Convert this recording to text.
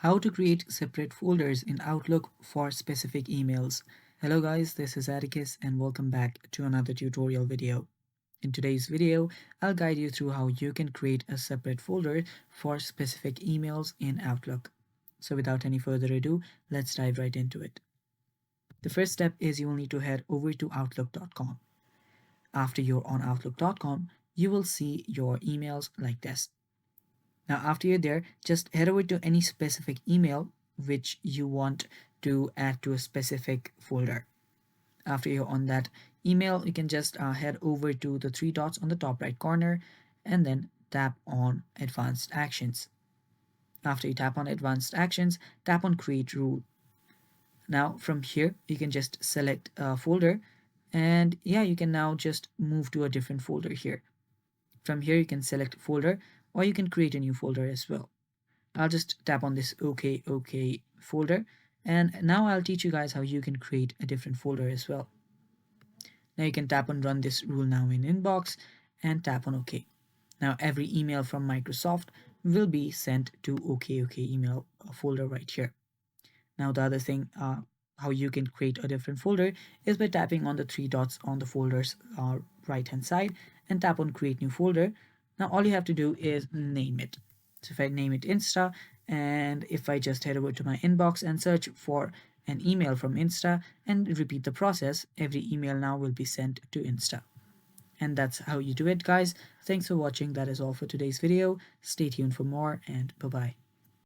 How to create separate folders in Outlook for specific emails. Hello guys, this is Atticus and welcome back to another tutorial video. In today's video, I'll guide you through how you can create a separate folder for specific emails in Outlook. So without any further ado, let's dive right into it. The first step is you will need to head over to outlook.com. After you're on outlook.com, you will see your emails like this. Now, after you're there, just head over to any specific email which you want to add to a specific folder. After you're on that email, you can just head over to the three dots on the top right corner and then tap on Advanced Actions. After you tap on Advanced Actions, tap on Create Rule. Now, from here, you can just select a folder and you can now just move to a different folder here. From here, you can select folder or you can create a new folder as well. I'll just tap on this OK folder, and now I'll teach you guys how you can create a different folder as well. Now you can tap on Run this rule now in Inbox and tap on OK. Now every email from Microsoft will be sent to OK email folder right here. Now the other thing how you can create a different folder is by tapping on the three dots on the folder's right hand side and tap on Create New Folder. Now all you have to do is name it. So if I name it Insta, and if I just head over to my inbox and search for an email from Insta and repeat the process, every email now will be sent to Insta. And that's how you do it, guys. Thanks for watching. That is all for today's video. Stay tuned for more, and bye-bye.